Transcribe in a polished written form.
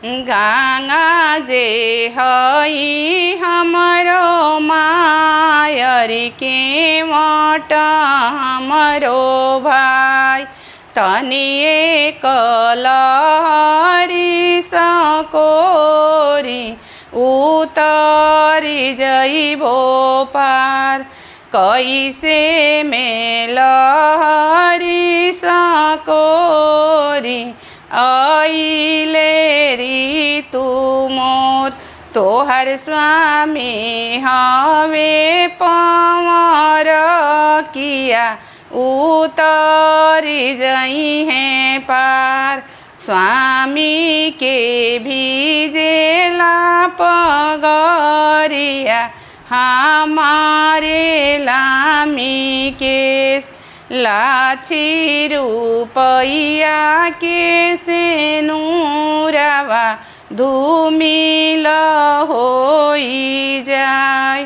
गंगा जे हई हमरो मायरी के मट हमरो भाई तनिए कलहरी सकोरी उतरी जइबो पार कैसे में लहरी सकोरी आइले ऋतु मोर तोहर स्वामी हवे पवर किया उतरी जई हैं पार स्वामी के भीजेला पगरिया हमारे लामी केस लाछी रूपैया के से नूरवा धूमिल होई जाय।